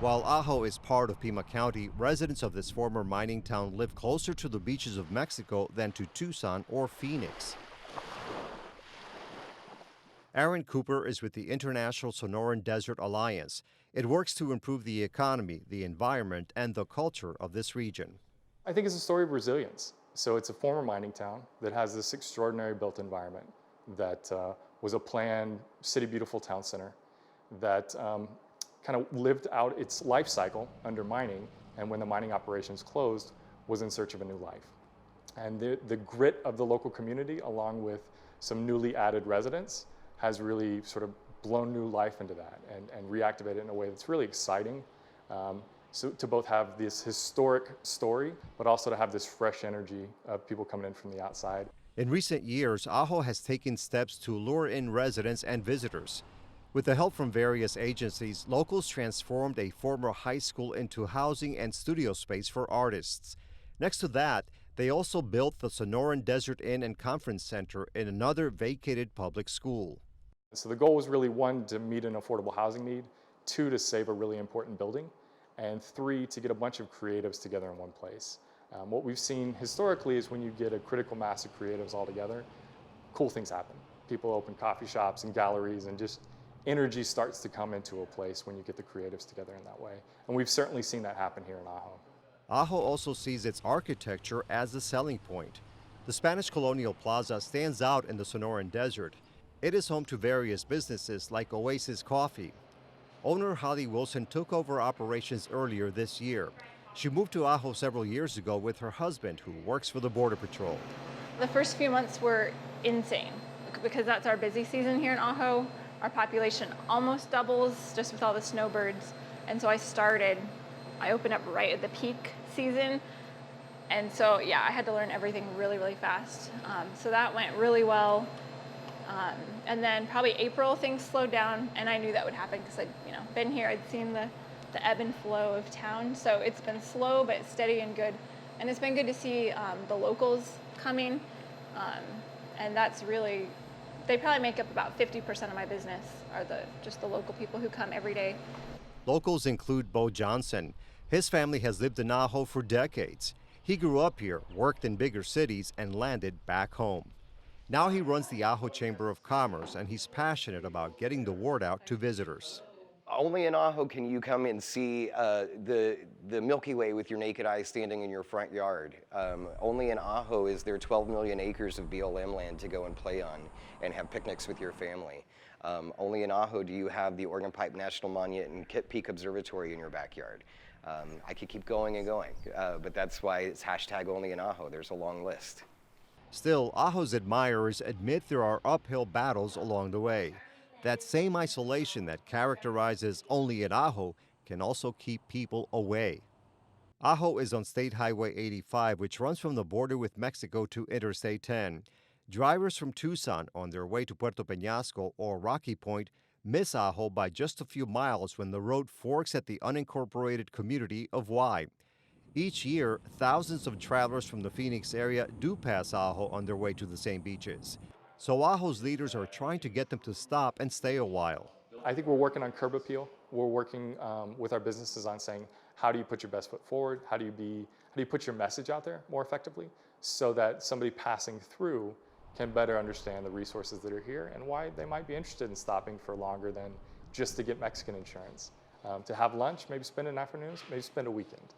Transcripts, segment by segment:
While Ajo is part of Pima County, residents of this former mining town live closer to the beaches of Mexico than to Tucson or Phoenix. Aaron Cooper is with the International Sonoran Desert Alliance. It works to improve the economy, the environment, and the culture of this region. I think it's a story of resilience. So it's a former mining town that has this extraordinary built environment that was a planned City Beautiful town center that kind of lived out its life cycle under mining, and when the mining operations closed, was in search of a new life. And the grit of the local community, along with some newly added residents, has really sort of blown new life into that and reactivated it in a way that's really exciting. So to both have this historic story, but also to have this fresh energy of people coming in from the outside. In recent years, Ajo has taken steps to lure in residents and visitors. With the help from various agencies, locals transformed a former high school into housing and studio space for artists. Next to that, they also built the Sonoran Desert Inn and Conference Center in another vacated public school. So the goal was really, one, to meet an affordable housing need, two, to save a really important building, and three, to get a bunch of creatives together in one place. What we've seen historically is when you get a critical mass of creatives all together, cool things happen. People open coffee shops and galleries, and just energy starts to come into a place when you get the creatives together in that way. And we've certainly seen that happen here in Ajo. Ajo also sees its architecture as a selling point. The Spanish Colonial Plaza stands out in the Sonoran Desert. It is home to various businesses like Oasis Coffee. Owner Holly Wilson took over operations earlier this year. She moved to Ajo several years ago with her husband, who works for the Border Patrol. The first few months were insane because that's our busy season here in Ajo. Our population almost doubles just with all the snowbirds. And so I opened up right at the peak season. And so, yeah, I had to learn everything really, really fast. So that went really well. And then probably April, things slowed down, and I knew that would happen because I'd been here. I'd seen the ebb and flow of town. So it's been slow but steady and good. And it's been good to see the locals coming. And that's really, they probably make up about 50% of my business are just the local people who come every day. Locals include Bo Johnson. His family has lived in Ajo for decades. He grew up here, worked in bigger cities, and landed back home. Now he runs the Ajo Chamber of Commerce, and he's passionate about getting the word out to visitors. Only in Ajo can you come and see the Milky Way with your naked eye standing in your front yard. Only in Ajo is there 12 million acres of BLM land to go and play on and have picnics with your family. Only in Ajo do you have the Organ Pipe National Monument and Kit Peak Observatory in your backyard. I could keep going and going, but that's why it's hashtag only in Ajo. There's a long list. Still, Ajo's admirers admit there are uphill battles along the way. That same isolation that characterizes only in Ajo can also keep people away. Ajo is on State Highway 85, which runs from the border with Mexico to Interstate 10. Drivers from Tucson on their way to Puerto Peñasco or Rocky Point miss Ajo by just a few miles when the road forks at the unincorporated community of Y. Each year, thousands of travelers from the Phoenix area do pass Ajo on their way to the same beaches. So Ajo's leaders are trying to get them to stop and stay a while. I think we're working on curb appeal. We're working with our businesses on saying, how do you put your best foot forward? How do you put your message out there more effectively so that somebody passing through can better understand the resources that are here and why they might be interested in stopping for longer than just to get Mexican insurance. To have lunch, maybe spend an afternoon, maybe spend a weekend.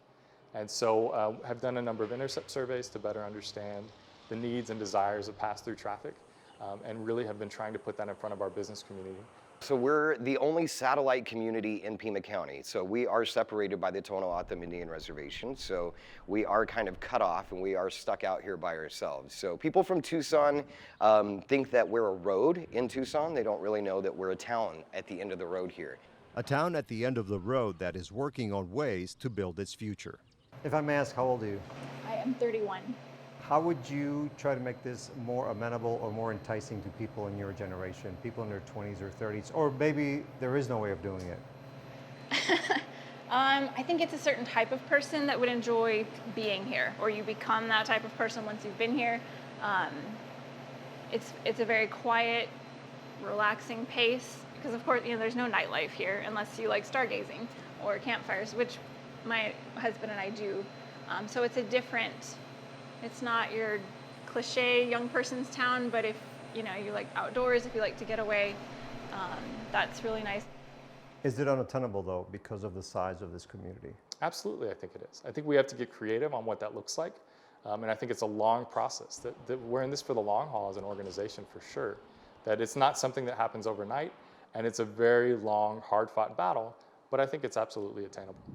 And so have done a number of intercept surveys to better understand the needs and desires of pass-through traffic, and really have been trying to put that in front of our business community. So we're the only satellite community in Pima County. So we are separated by the Tohono O'odham Indian Reservation. So we are kind of cut off and we are stuck out here by ourselves. So people from Tucson think that we're a road in Tucson. They don't really know that we're a town at the end of the road here. A town at the end of the road that is working on ways to build its future. If I may ask, how old are you? I am 31. How would you try to make this more amenable or more enticing to people in your generation, people in their 20s or 30s, or maybe there is no way of doing it? I think it's a certain type of person that would enjoy being here, or you become that type of person once you've been here. It's a very quiet, relaxing pace. because of course, there's no nightlife here unless you like stargazing or campfires, which my husband and I do. So it's it's not your cliche young person's town, but if you like outdoors, if you like to get away, that's really nice. Is it unattainable though because of the size of this community? Absolutely, I think it is. I think we have to get creative on what that looks like. And I think it's a long process, that we're in this for the long haul as an organization for sure. That it's not something that happens overnight, and it's a very long, hard fought battle, but I think it's absolutely attainable.